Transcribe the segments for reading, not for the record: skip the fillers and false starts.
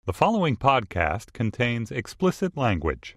The following podcast contains explicit language.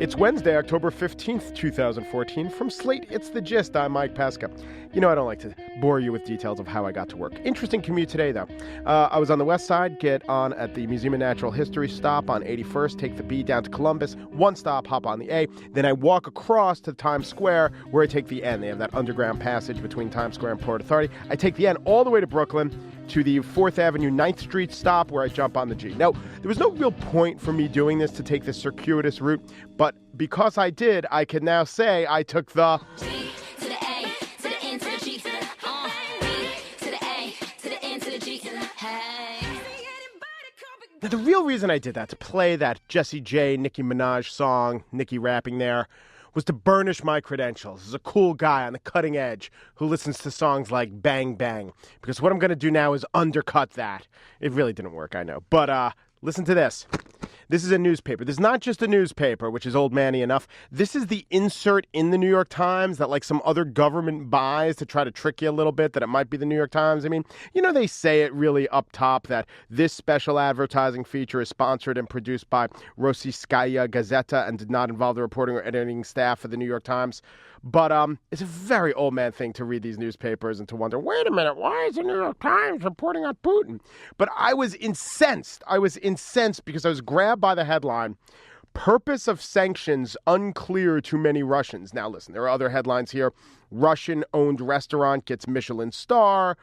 It's Wednesday, October 15th, 2014. From Slate, it's The Gist. I'm Mike Pesca. You know, I don't like to bore you with details of how I got to work. Interesting commute today, though. I was on the west side, get on at the Museum of Natural History, stop on 81st, take the B down to Columbus, one stop, hop on the A. Then I walk across to Times Square, where I take the N. They have that underground passage between Times Square and Port Authority. I take the N all the way to Brooklyn, to the 4th Avenue 9th Street stop where I jump on the G. Now, there was no real point for me doing this to take this circuitous route, but because I did, I can now say I took the G to the A, to the N, to the G, to the B, to the A, to the N, to the G, to the hey. Now, the real reason I did that, to play that Jessie J, Nicki Minaj song, Nicki rapping there, was to burnish my credentials as a cool guy on the cutting edge who listens to songs like Bang Bang. Because what I'm going to do now is undercut that. It really didn't work, I know. But listen to this. This is a newspaper. This is not just a newspaper, which is old manny enough. This is the insert in the New York Times that like some other government buys to try to trick you a little bit that it might be the New York Times. I mean, you know, they say it really up top that this special advertising feature is sponsored and produced by Rossiyskaya Gazeta and did not involve the reporting or editing staff of the New York Times. But it's a very old man thing to read these newspapers and to wonder, wait a minute, why is the New York Times reporting on Putin? But I was incensed. Because I was grabbed by the headline, Purpose of Sanctions Unclear to Many Russians. Now, listen, there are other headlines here. Russian-owned restaurant gets Michelin star.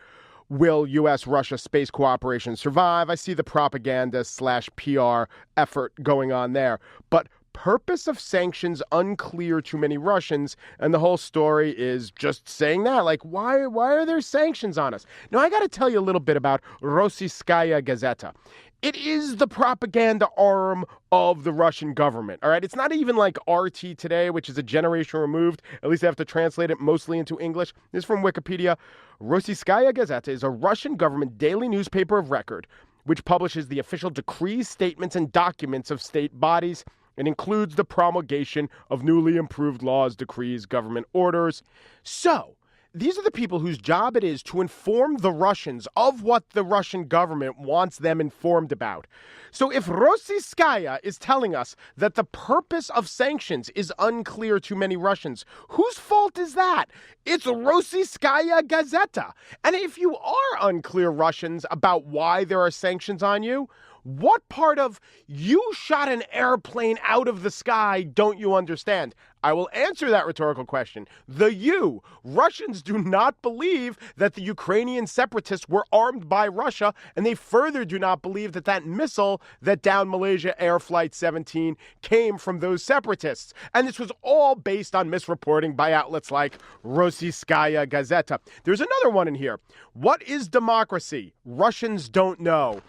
Will U.S.-Russia space cooperation survive? I see the propaganda/PR effort going on there. But purpose of sanctions unclear to many Russians, and the whole story is just saying that. Like, why are there sanctions on us? Now, I got to tell you a little bit about Rossiyskaya Gazeta. It is the propaganda arm of the Russian government, all right? It's not even like RT Today, which is a generation removed. At least I have to translate it mostly into English. This is from Wikipedia. Rossiyskaya Gazeta is a Russian government daily newspaper of record, which publishes the official decrees, statements, and documents of state bodies. It includes the promulgation of newly improved laws, decrees, government orders. So, these are the people whose job it is to inform the Russians of what the Russian government wants them informed about. So if Rossiyskaya is telling us that the purpose of sanctions is unclear to many Russians, whose fault is that? It's Rossiyskaya Gazeta. And if you are unclear, Russians, about why there are sanctions on you, what part of you shot an airplane out of the sky don't you understand? I will answer that rhetorical question. The you. Russians do not believe that the Ukrainian separatists were armed by Russia, and they further do not believe that that missile that downed Malaysia Air Flight 17 came from those separatists. And this was all based on misreporting by outlets like Rossiyskaya Gazeta. There's another one in here. What is democracy? Russians don't know.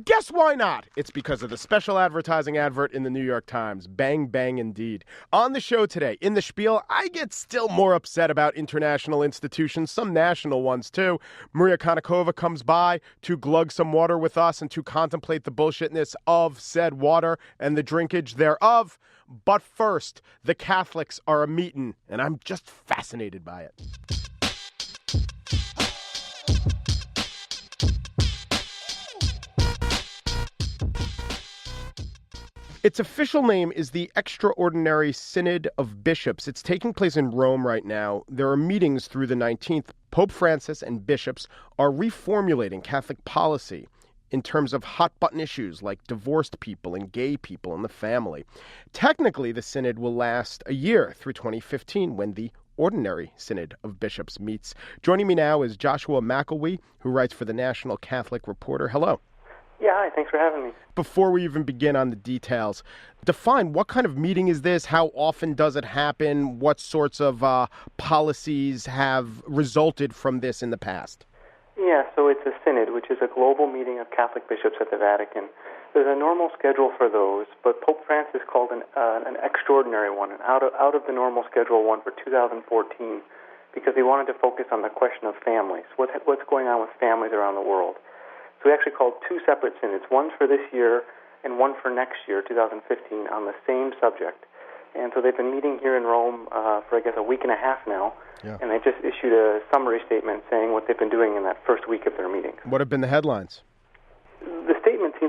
Guess why not? It's because of the special advertising advert in the New York Times. Bang, bang, indeed. On the show today, in the Spiel, I get still more upset about international institutions, some national ones too. Maria Konnikova comes by to glug some water with us and to contemplate the bullshitness of said water and the drinkage thereof. But first, the Catholics are a meetin', and I'm just fascinated by it. Its official name is the Extraordinary Synod of Bishops. It's taking place in Rome right now. There are meetings through the 19th. Pope Francis and bishops are reformulating Catholic policy in terms of hot-button issues like divorced people and gay people and the family. Technically, the synod will last a year through 2015 when the Ordinary Synod of Bishops meets. Joining me now is Joshua McElwee, who writes for the National Catholic Reporter. Hello. Yeah, hi, thanks for having me. Before we even begin on the details, define what kind of meeting is this? How often does it happen? What sorts of policies have resulted from this in the past? Yeah, so it's a synod, which is a global meeting of Catholic bishops at the Vatican. There's a normal schedule for those, but Pope Francis called an extraordinary one, an out of the normal schedule one for 2014, because he wanted to focus on the question of families. What's going on with families around the world? So we actually called two separate synods, one for this year and one for next year, 2015, on the same subject. And so they've been meeting here in Rome for, I guess, a week and a half now. Yeah. And they just issued a summary statement saying what they've been doing in that first week of their meetings. What have been the headlines?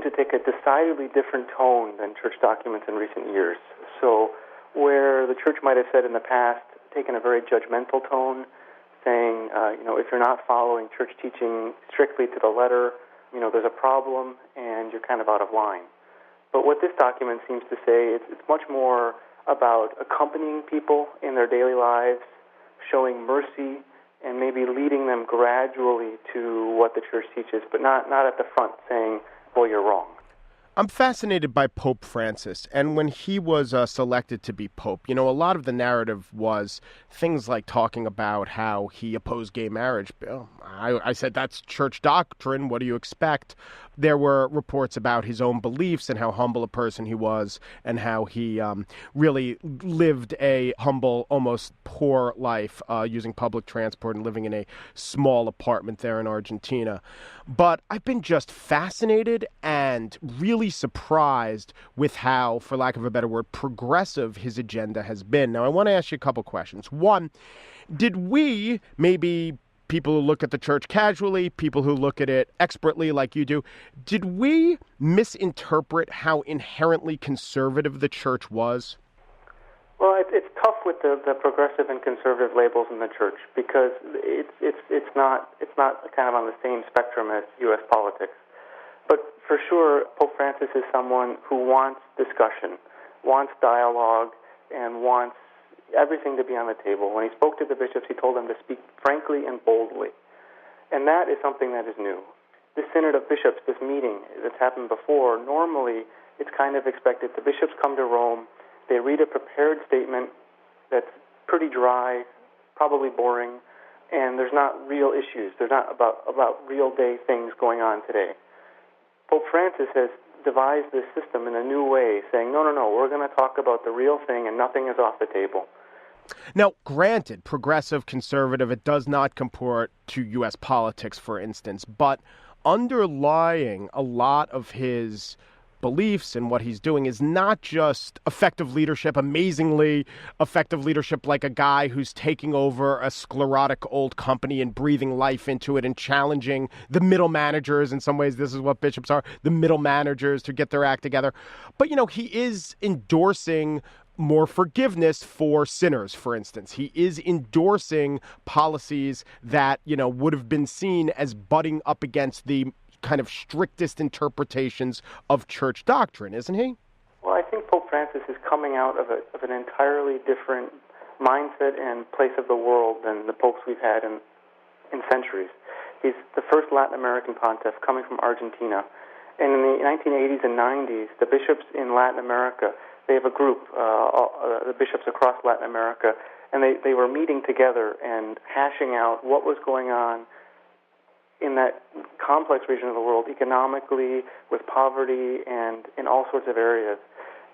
to take a decidedly different tone than church documents in recent years. So where the church might have said in the past, taken a very judgmental tone, saying, if you're not following church teaching strictly to the letter, there's a problem and you're kind of out of line. But what this document seems to say, it's much more about accompanying people in their daily lives, showing mercy, and maybe leading them gradually to what the church teaches, but not at the front saying, well, you're wrong. I'm fascinated by Pope Francis, and when he was selected to be Pope, a lot of the narrative was things like talking about how he opposed gay marriage. I said, that's church doctrine, what do you expect? There were reports about his own beliefs and how humble a person he was, and how he really lived a humble, almost poor life, using public transport and living in a small apartment there in Argentina. But I've been just fascinated and really surprised with how, for lack of a better word, progressive his agenda has been. Now, I want to ask you a couple questions. One, did we, maybe people who look at the church casually, people who look at it expertly like you do, did we misinterpret how inherently conservative the church was? Well, it's tough with the progressive and conservative labels in the church because it's not kind of on the same spectrum as U.S. politics. But for sure, Pope Francis is someone who wants discussion, wants dialogue, and wants everything to be on the table. When he spoke to the bishops, he told them to speak frankly and boldly. And that is something that is new. This Synod of Bishops, this meeting that's happened before, normally it's kind of expected. The bishops come to Rome, they read a prepared statement that's pretty dry, probably boring, and there's not real issues. There's not about real day things going on today. Pope Francis has devised this system in a new way, saying, no, we're going to talk about the real thing and nothing is off the table. Now, granted, progressive, conservative, it does not comport to U.S. politics, for instance, but underlying a lot of his beliefs and what he's doing is not just effective leadership, amazingly effective leadership like a guy who's taking over a sclerotic old company and breathing life into it and challenging the middle managers. In some ways, this is what bishops are, the middle managers, to get their act together. But, he is endorsing more forgiveness for sinners, for instance. He is endorsing policies that, would have been seen as butting up against the kind of strictest interpretations of church doctrine, isn't he? Well, I think Pope Francis is coming out of an entirely different mindset and place of the world than the popes we've had in centuries. He's the first Latin American pontiff coming from Argentina. And in the 1980s and 90s, the bishops in Latin America, they have a group, the bishops across Latin America, and they were meeting together and hashing out what was going on in that complex region of the world, economically, with poverty, and in all sorts of areas.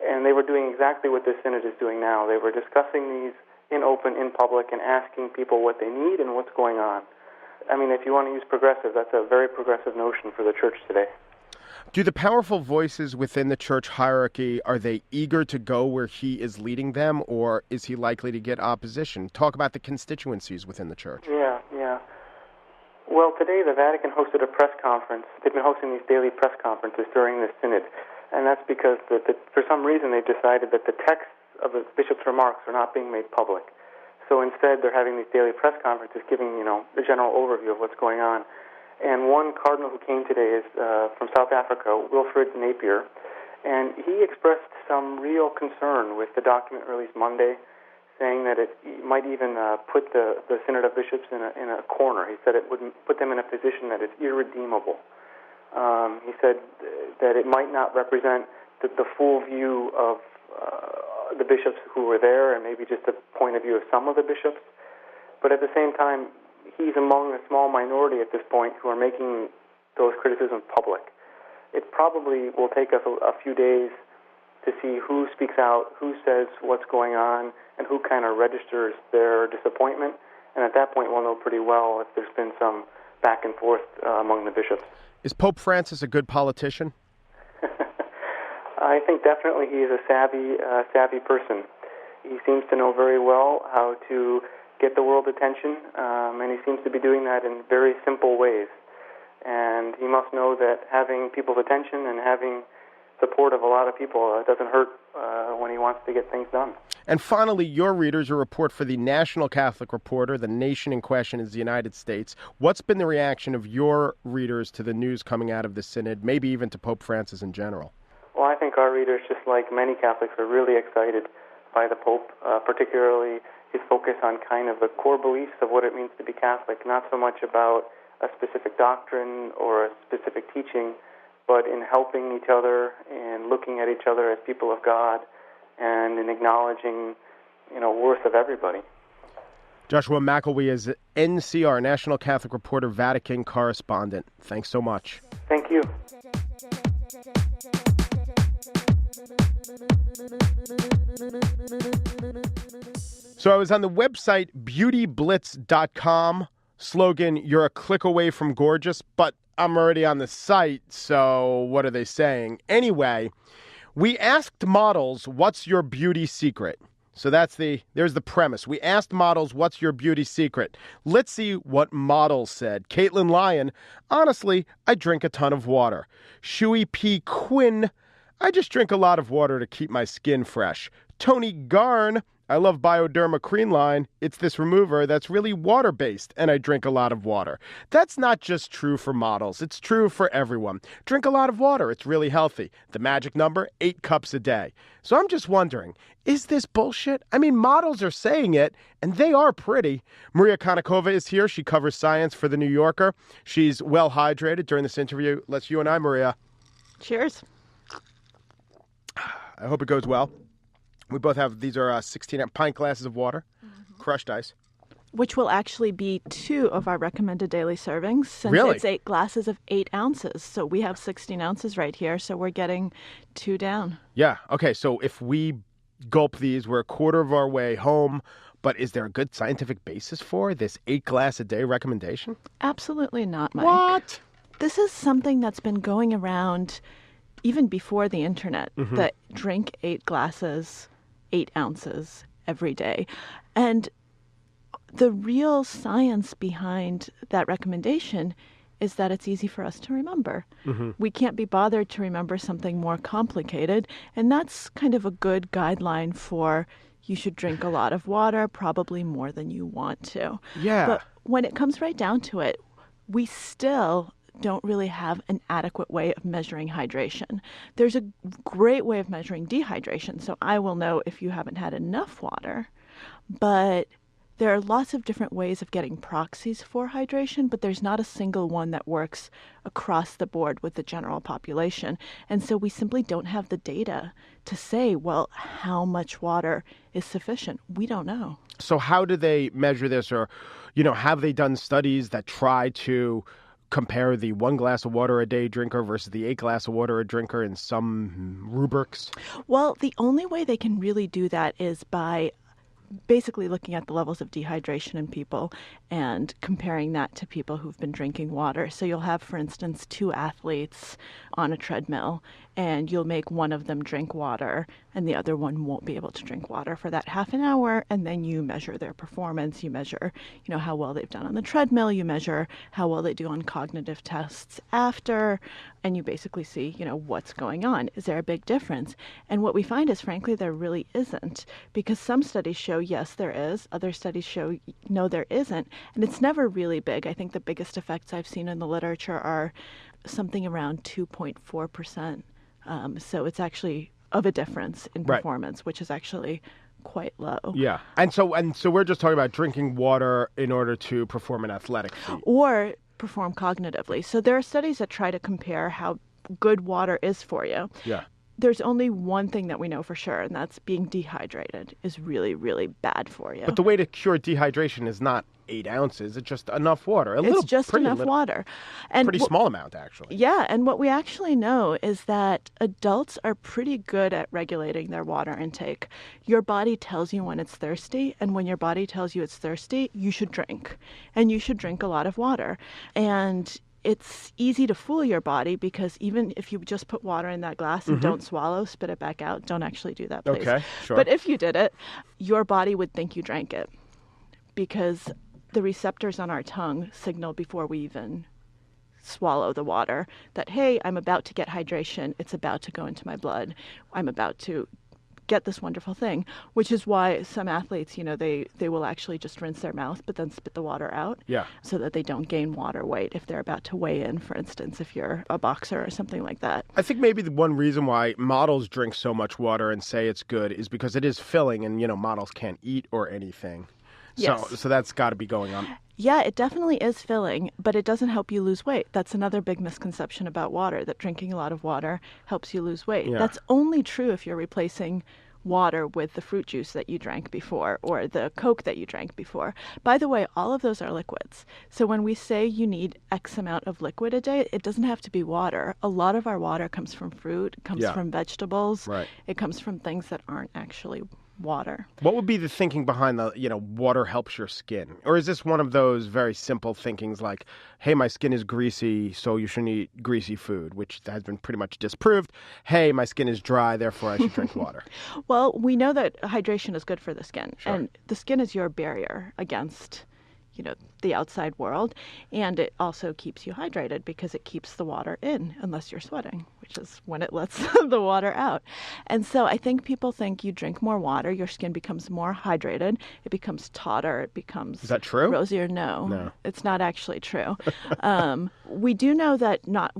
And they were doing exactly what this synod is doing now. They were discussing these in open, in public, and asking people what they need and what's going on. I mean, if you want to use progressive, that's a very progressive notion for the church today. Do the powerful voices within the church hierarchy, are they eager to go where he is leading them, or is he likely to get opposition? Talk about the constituencies within the church. Yeah. Well, today the Vatican hosted a press conference. They've been hosting these daily press conferences during this synod, and that's because for some reason they've decided that the texts of the bishop's remarks are not being made public. So instead they're having these daily press conferences giving, the general overview of what's going on. And one cardinal who came today is from South Africa, Wilfred Napier, and he expressed some real concern with the document released Monday, saying that it might even put the Synod of Bishops in a corner. He said it would put them in a position that is irredeemable. He said that it might not represent the full view of the bishops who were there, and maybe just the point of view of some of the bishops. But at the same time, he's among a small minority at this point who are making those criticisms public. It probably will take us a few days to see who speaks out, who says what's going on, and who kind of registers their disappointment. And at that point, we'll know pretty well if there's been some back and forth among the bishops. Is Pope Francis a good politician? I think definitely he is a savvy person. He seems to know very well how to get the world attention, and he seems to be doing that in very simple ways. And he must know that having people's attention and having support of a lot of people doesn't hurt when he wants to get things done. And finally, your readers, a report for the National Catholic Reporter. The nation in question is the United States. What's been the reaction of your readers to the news coming out of the Synod, maybe even to Pope Francis in general? Well, I think our readers, just like many Catholics, are really excited by the Pope, particularly his focus on kind of the core beliefs of what it means to be Catholic, not so much about a specific doctrine or a specific teaching, but in helping each other and looking at each other as people of God and in acknowledging, worth of everybody. Joshua McElwee is NCR, National Catholic Reporter, Vatican correspondent. Thanks so much. Thank you. So I was on the website beautyblitz.com. Slogan, you're a click away from gorgeous, but I'm already on the site, so what are they saying? Anyway, we asked models, what's your beauty secret? So there's the premise. We asked models, what's your beauty secret? Let's see what models said. Caitlin Lyon, honestly, I drink a ton of water. Shui P. Quinn, I just drink a lot of water to keep my skin fresh. Tony Garn, I love Bioderma Cream Line. It's this remover that's really water-based, and I drink a lot of water. That's not just true for models. It's true for everyone. Drink a lot of water. It's really healthy. The magic number, 8 cups a day. So I'm just wondering, is this bullshit? I mean, models are saying it, and they are pretty. Maria Konnikova is here. She covers science for The New Yorker. She's well hydrated during this interview. Let's you and I, Maria. Cheers. I hope it goes well. We both have, these are 16 pint glasses of water, crushed ice. Which will actually be 2 of our recommended daily servings, since Really? It's 8 glasses of 8 ounces. So we have 16 ounces right here, so we're getting 2 down. Yeah. Okay, so if we gulp these, we're a quarter of our way home. But is there a good scientific basis for this 8 glass a day recommendation? Absolutely not, Mike. What? This is something that's been going around even before the internet, that drink 8 glasses, 8 ounces every day. And the real science behind that recommendation is that it's easy for us to remember. We can't be bothered to remember something more complicated. And that's kind of a good guideline for you should drink a lot of water, probably more than you want to. Yeah. But when it comes right down to it, we still don't really have an adequate way of measuring hydration. There's a great way of measuring dehydration, so I will know if you haven't had enough water, but there are lots of different ways of getting proxies for hydration, but there's not a single one that works across the board with the general population. And so we simply don't have the data to say, well, how much water is sufficient? We don't know. So how do they measure this? Or, have they done studies that try to compare the 1 glass of water a day drinker versus the 8 glass of water a drinker in some rubrics? Well, the only way they can really do that is by basically looking at the levels of dehydration in people and comparing that to people who've been drinking water. So you'll have, for instance, 2 athletes on a treadmill, and you'll make one of them drink water and the other one won't be able to drink water for that half an hour. And then you measure their performance. You measure, how well they've done on the treadmill. You measure how well they do on cognitive tests after. And you basically see, what's going on. Is there a big difference? And what we find is, frankly, there really isn't, because some studies show, yes, there is. Other studies show, no, there isn't. And it's never really big. I think the biggest effects I've seen in the literature are something around 2.4%. So it's actually of a difference in performance, which is actually quite low. Yeah. And so we're just talking about drinking water in order to perform an athletic feat. Or perform cognitively. So there are studies that try to compare how good water is for you. Yeah. There's only one thing that we know for sure, and that's being dehydrated is really, really bad for you. But the way to cure dehydration is not 8 ounces. It's just enough water. It's just enough water. And pretty small amount, actually. Yeah, and what we actually know is that adults are pretty good at regulating their water intake. Your body tells you when it's thirsty, and when your body tells you it's thirsty, you should drink. And you should drink a lot of water. And it's easy to fool your body, because even if you just put water in that glass and don't swallow, spit it back out, don't actually do that, please. Okay, sure. But if you did it, your body would think you drank it, because the receptors on our tongue signal before we even swallow the water, that, hey, I'm about to get hydration. It's about to go into my blood. I'm about to get this wonderful thing, which is why some athletes, they will actually just rinse their mouth, but then spit the water out so that they don't gain water weight if they're about to weigh in, for instance, if you're a boxer or something like that. I think maybe the one reason why models drink so much water and say it's good is because it is filling and, models can't eat or anything. Yes. So that's got to be going on. Yeah, it definitely is filling, but it doesn't help you lose weight. That's another big misconception about water, that drinking a lot of water helps you lose weight. Yeah. That's only true if you're replacing water with the fruit juice that you drank before or the Coke that you drank before. By the way, all of those are liquids. So when we say you need X amount of liquid a day, it doesn't have to be water. A lot of our water comes from fruit, comes from vegetables. Right. It comes from things that aren't actually water. What would be the thinking behind the, water helps your skin? Or is this one of those very simple thinkings like, hey, my skin is greasy, so you shouldn't eat greasy food, which has been pretty much disproved. Hey, my skin is dry, therefore I should drink water. Well, we know that hydration is good for the skin. Sure. And the skin is your barrier against the outside world, and it also keeps you hydrated because it keeps the water in unless you're sweating, which is when it lets the water out. And so I think people think you drink more water, your skin becomes more hydrated, it becomes tauter, it becomes Is that true? rosier. No, it's not actually true. We do know that not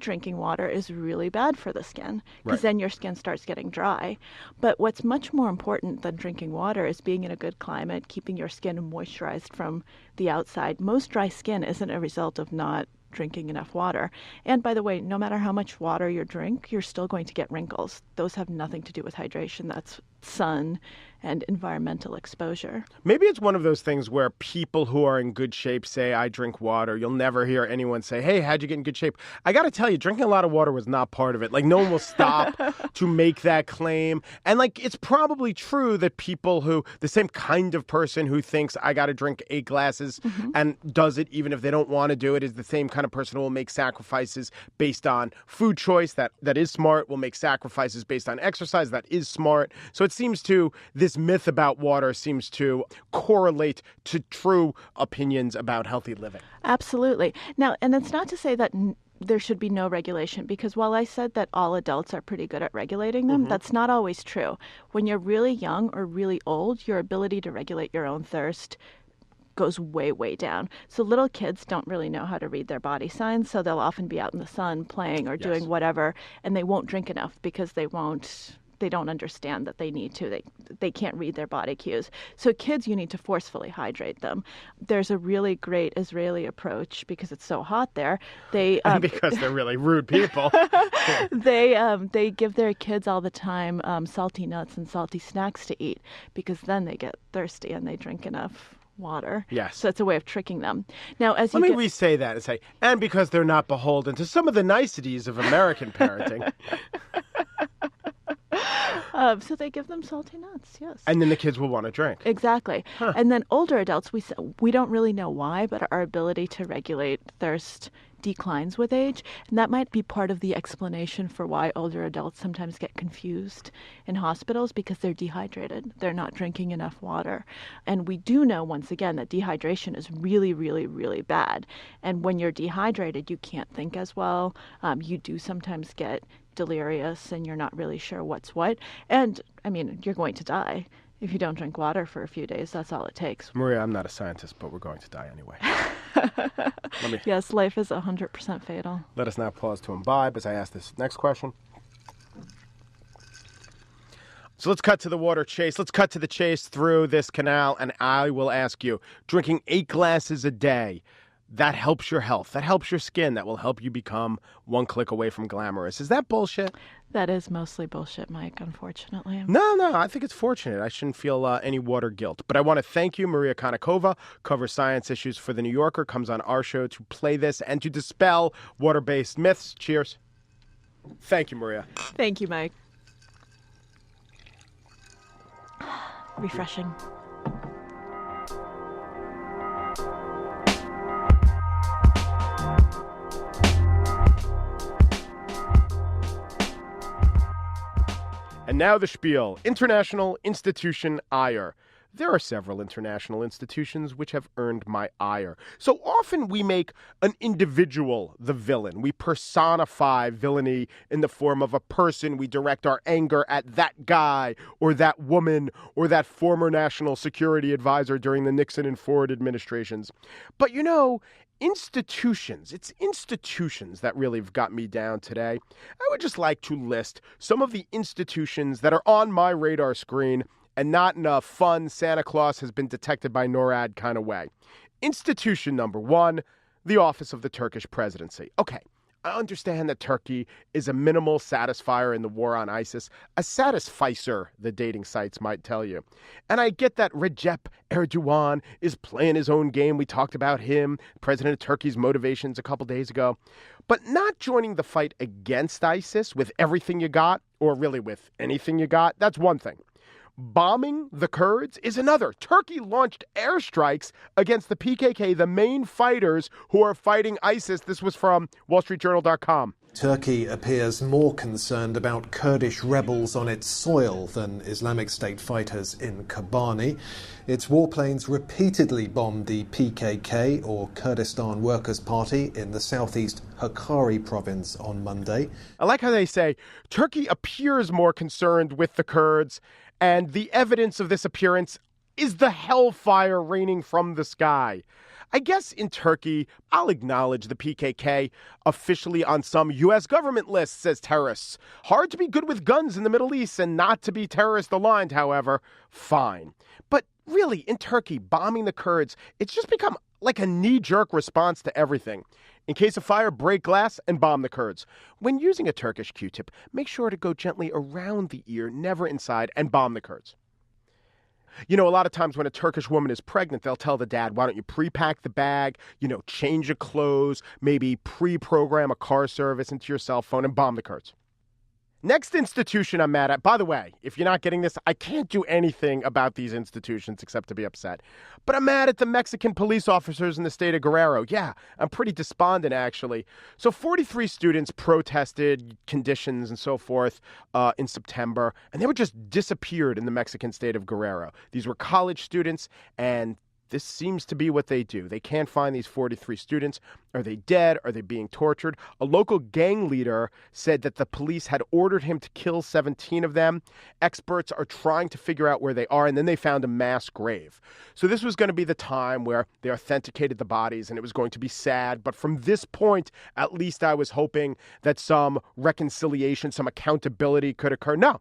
drinking water is really bad for the skin because then your skin starts getting dry. But what's much more important than drinking water is being in a good climate, keeping your skin moisturized from the outside. Most dry skin isn't a result of not drinking enough water. And by the way, no matter how much water you drink, you're still going to get wrinkles. Those have nothing to do with hydration. That's sun and environmental exposure. Maybe it's one of those things where people who are in good shape say, I drink water. You'll never hear anyone say, hey, how'd you get in good shape? I got to tell you, drinking a lot of water was not part of it. Like, no one will stop to make that claim. And it's probably true that the same kind of person who thinks I got to drink 8 glasses and does it even if they don't want to do it is the same kind of person who will make sacrifices based on food choice that is smart, will make sacrifices based on exercise that is smart. So it seems this myth about water seems to correlate to true opinions about healthy living. Absolutely. Now, and it's not to say that there should be no regulation, because while I said that all adults are pretty good at regulating them, that's not always true. When you're really young or really old, your ability to regulate your own thirst goes way, way down. So little kids don't really know how to read their body signs, so they'll often be out in the sun playing or doing whatever, and they won't drink enough because they don't understand that they need to. They can't read their body cues. So kids, you need to forcefully hydrate them. There's a really great Israeli approach because it's so hot there. And because they're really rude people. They give their kids all the time salty nuts and salty snacks to eat because then they get thirsty and they drink enough water. Yes. So it's a way of tricking them. Now, Let me re-say that and say, and because they're not beholden to some of the niceties of American parenting. So they give them salty nuts, yes. And then the kids will want to drink. Exactly. Huh. And then older adults, we don't really know why, but our ability to regulate thirst declines with age. And that might be part of the explanation for why older adults sometimes get confused in hospitals because they're dehydrated. They're not drinking enough water. And we do know, once again, that dehydration is really, really, really bad. And when you're dehydrated, you can't think as well. You do sometimes get delirious and you're not really sure what's what. And, you're going to die. If you don't drink water for a few days, that's all it takes. Maria, I'm not a scientist, but we're going to die anyway. Yes, life is 100% fatal. Let us now pause to imbibe as I ask this next question. So let's cut to the water chase. Let's cut to the chase through this canal, and I will ask you, drinking 8 glasses a day, that helps your health. That helps your skin. That will help you become one click away from glamorous. Is that bullshit? That is mostly bullshit, Mike, unfortunately. No, I think it's fortunate. I shouldn't feel any water guilt. But I want to thank you, Maria Konnikova, covers science issues for The New Yorker, comes on our show to play this and to dispel water-based myths. Cheers. Thank you, Maria. Thank you, Mike. Refreshing. And now the spiel. International Institution Ire. there are several international institutions which have earned my ire. So often we make an individual the villain. We personify villainy in the form of a person. We direct our anger at that guy or that woman or that former national security advisor during the Nixon and Ford administrations. But it's institutions that really have got me down today. I would just like to list some of the institutions that are on my radar screen and not in a fun Santa Claus has been detected by NORAD kind of way. Institution number one, the office of the Turkish presidency. Okay, I understand that Turkey is a minimal satisfier in the war on ISIS, a satisficer, the dating sites might tell you. And I get that Recep Erdogan is playing his own game. We talked about him, president of Turkey's motivations a couple days ago. But not joining the fight against ISIS with everything you got, or really with anything you got, that's one thing. Bombing the Kurds is another. Turkey launched airstrikes against the PKK, the main fighters who are fighting ISIS. This was from WallStreetJournal.com. Turkey appears more concerned about Kurdish rebels on its soil than Islamic State fighters in Kobani. Its warplanes repeatedly bombed the PKK, or Kurdistan Workers' Party, in the southeast Hakkari province on Monday. I like how they say Turkey appears more concerned with the Kurds, and the evidence of this appearance is the hellfire raining from the sky. I guess in Turkey, I'll acknowledge the PKK officially on some U.S. government lists as terrorists. Hard to be good with guns in the Middle East and not to be terrorist aligned, however. Fine. But really, in Turkey, bombing the Kurds, it's just become like a knee-jerk response to everything. In case of fire, break glass and bomb the Kurds. When using a Turkish Q-tip, make sure to go gently around the ear, never inside, and bomb the Kurds. A lot of times when a Turkish woman is pregnant, they'll tell the dad, why don't you pre-pack the bag, change your clothes, maybe pre-program a car service into your cell phone and bomb the Kurds. Next institution I'm mad at, by the way, if you're not getting this, I can't do anything about these institutions except to be upset. But I'm mad at the Mexican police officers in the state of Guerrero. Yeah, I'm pretty despondent, actually. So 43 students protested conditions and so forth in September, and they were just disappeared in the Mexican state of Guerrero. These were college students, and this seems to be what they do. They can't find these 43 students. Are they dead? Are they being tortured? A local gang leader said that the police had ordered him to kill 17 of them. Experts are trying to figure out where they are, and then they found a mass grave. So this was going to be the time where they authenticated the bodies, and it was going to be sad. But from this point, at least I was hoping that some reconciliation, some accountability could occur. No.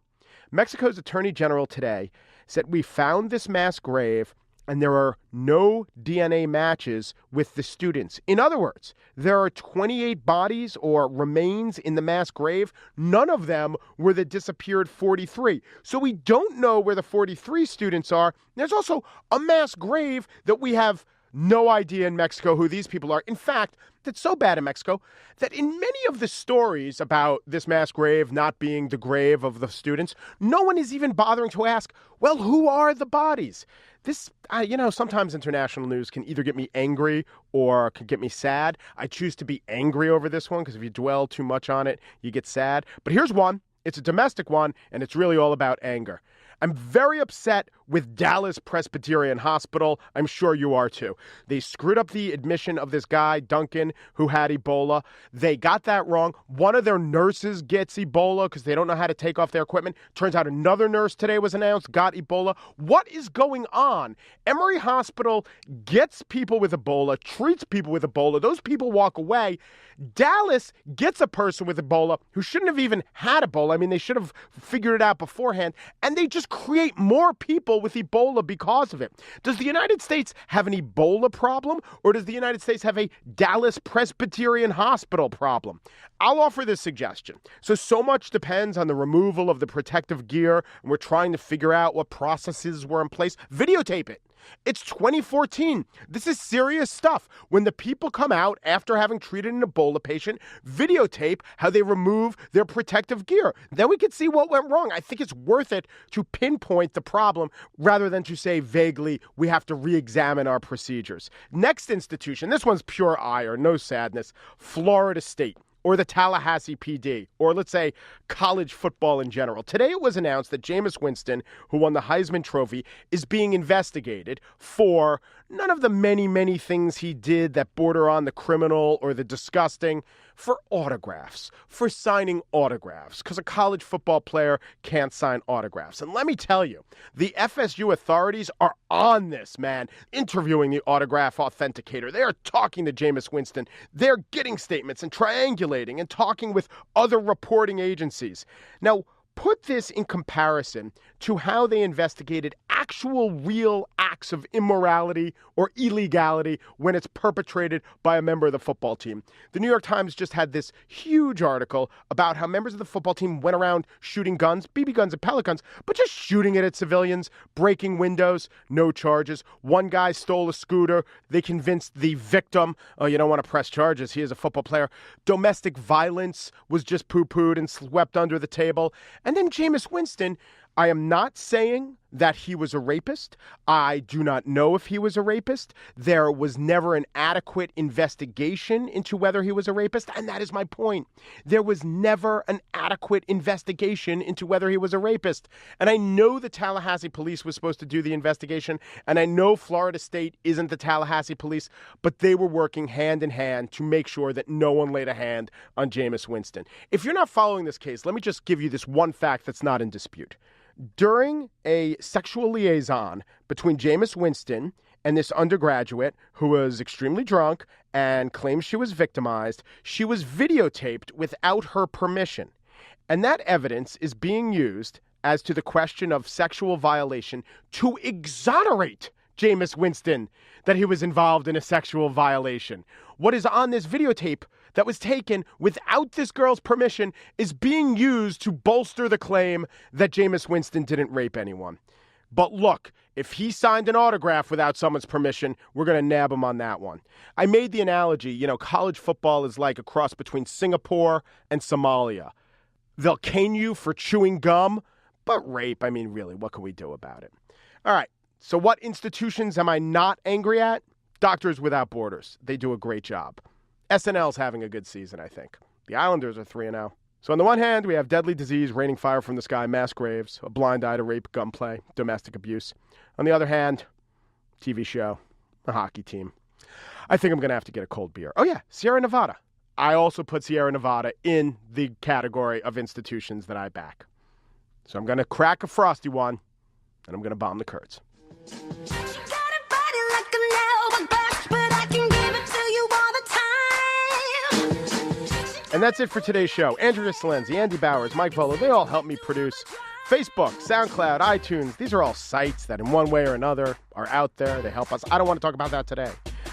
Mexico's attorney general today said, we found this mass grave, and there are no DNA matches with the students. In other words, there are 28 bodies or remains in the mass grave. None of them were the disappeared 43. So we don't know where the 43 students are. There's also a mass grave that we have no idea in Mexico who these people are. In fact, it's so bad in Mexico that in many of the stories about this mass grave not being the grave of the students, no one is even bothering to ask, well, who are the bodies? This, sometimes international news can either get me angry or can get me sad. I choose to be angry over this one because if you dwell too much on it, you get sad. But here's one. It's a domestic one, and it's really all about anger. I'm very upset with Dallas Presbyterian Hospital. I'm sure you are too. They screwed up the admission of this guy, Duncan, who had Ebola. They got that wrong. One of their nurses gets Ebola because they don't know how to take off their equipment. Turns out another nurse today was announced, got Ebola. What is going on? Emory Hospital gets people with Ebola, treats people with Ebola. Those people walk away. Dallas gets a person with Ebola who shouldn't have even had Ebola. I mean, they should have figured it out beforehand. And they just create more people with Ebola because of it. Does the United States have an Ebola problem, or does the United States have a Dallas Presbyterian Hospital problem? I'll offer this suggestion. So much depends on the removal of the protective gear, and we're trying to figure out what processes were in place. Videotape it. It's 2014. This is serious stuff. When the people come out after having treated an Ebola patient, videotape how they remove their protective gear. Then we can see what went wrong. I think it's worth it to pinpoint the problem rather than to say vaguely, we have to re-examine our procedures. Next institution, this one's pure ire, no sadness, Florida State. or the Tallahassee PD, or let's say college football in general. Today it was announced that Jameis Winston, who won the Heisman Trophy, is being investigated for none of the many, many things he did that border on the criminal or the disgusting, for autographs, for signing autographs, because a college football player can't sign autographs. And let me tell you, the FSU authorities are on this, man, interviewing the autograph authenticator. They are talking to Jameis Winston. They're getting statements and triangulating and talking with other reporting agencies. Now, put this in comparison to how they investigated actual real acts of immorality or illegality when it's perpetrated by a member of the football team. The New York Times just had this huge article about how members of the football team went around shooting guns, BB guns and pellet guns, but just shooting it at civilians, breaking windows, no charges. One guy stole a scooter. They convinced the victim, oh, you don't want to press charges. He is a football player. Domestic violence was just poo-pooed and swept under the table. And then Jameis Winston, I am not saying that he was a rapist. I do not know if he was a rapist. There was never an adequate investigation into whether he was a rapist, and that is my point. There was never an adequate investigation into whether he was a rapist. And I know the Tallahassee police was supposed to do the investigation, and I know Florida State isn't the Tallahassee police, but they were working hand in hand to make sure that no one laid a hand on Jameis Winston. If you're not following this case, let me just give you this one fact that's not in dispute. During a sexual liaison between Jameis Winston and this undergraduate who was extremely drunk and claims she was victimized, she was videotaped without her permission. And that evidence is being used as to the question of sexual violation to exonerate Jameis Winston that he was involved in a sexual violation. What is on this videotape that was taken without this girl's permission is being used to bolster the claim that Jameis Winston didn't rape anyone. But look, if he signed an autograph without someone's permission, we're going to nab him on that one. I made the analogy, college football is like a cross between Singapore and Somalia. They'll cane you for chewing gum, but rape, really, what can we do about it? All right, so what institutions am I not angry at? Doctors Without Borders. They do a great job. SNL's having a good season, I think. The Islanders are 3-0. So on the one hand, we have deadly disease, raining fire from the sky, mass graves, a blind eye to rape, gunplay, domestic abuse. On the other hand, TV show, a hockey team. I think I'm going to have to get a cold beer. Oh yeah, Sierra Nevada. I also put Sierra Nevada in the category of institutions that I back. So I'm going to crack a frosty one, and I'm going to bomb the Kurds. And that's it for today's show. Andrea Salenzi, Andy Bowers, Mike Volo, they all help me produce. Facebook, SoundCloud, iTunes, these are all sites that in one way or another are out there. They help us. I don't want to talk about that today.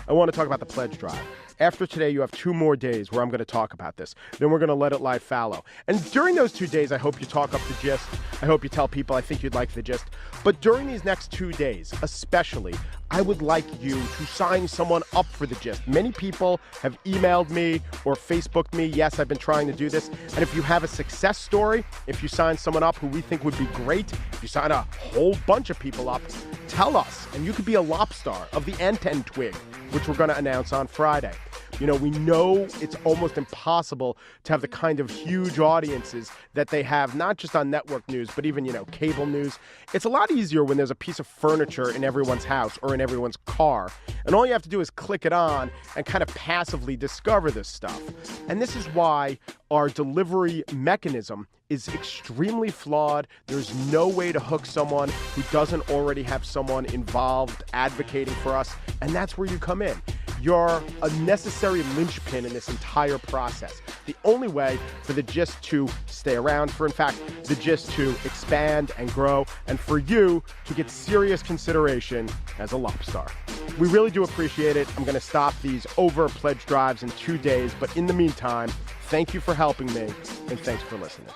I want to talk about the pledge drive. After today, you have 2 more days where I'm going to talk about this. Then we're going to let it lie fallow. And during those 2 days, I hope you talk up the gist. I hope you tell people I think you'd like the gist. But during these next 2 days, especially, I would like you to sign someone up for the gist. Many people have emailed me or Facebooked me. Yes, I've been trying to do this. And if you have a success story, if you sign someone up who we think would be great, if you sign a whole bunch of people up, tell us. And you could be a lobstar of the Anten Twig, which we're going to announce on Friday. We know it's almost impossible to have the kind of huge audiences that they have, not just on network news, but even, cable news. It's a lot easier when there's a piece of furniture in everyone's house or in everyone's car. And all you have to do is click it on and kind of passively discover this stuff. And this is why our delivery mechanism is extremely flawed. There's no way to hook someone who doesn't already have someone involved advocating for us. And that's where you come in. You're a necessary linchpin in this entire process. The only way for the gist to stay around, for in fact, the gist to expand and grow, and for you to get serious consideration as a lobstar. We really do appreciate it. I'm going to stop these over pledge drives in 2 days, but in the meantime, thank you for helping me, and thanks for listening.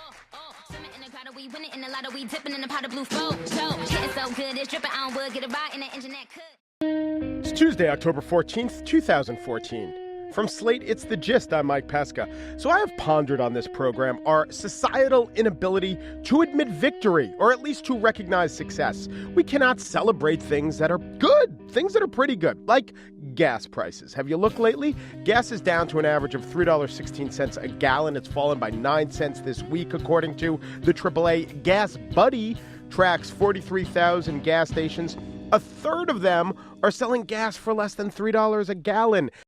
It's Tuesday, October 14th, 2014. From Slate, it's The Gist. I'm Mike Pesca. So I have pondered on this program our societal inability to admit victory, or at least to recognize success. We cannot celebrate things that are good, things that are pretty good, like gas prices. Have you looked lately? Gas is down to an average of $3.16 a gallon. It's fallen by 9 cents this week, according to the AAA Gas Buddy. Tracks 43,000 gas stations. A third of them are selling gas for less than $3 a gallon.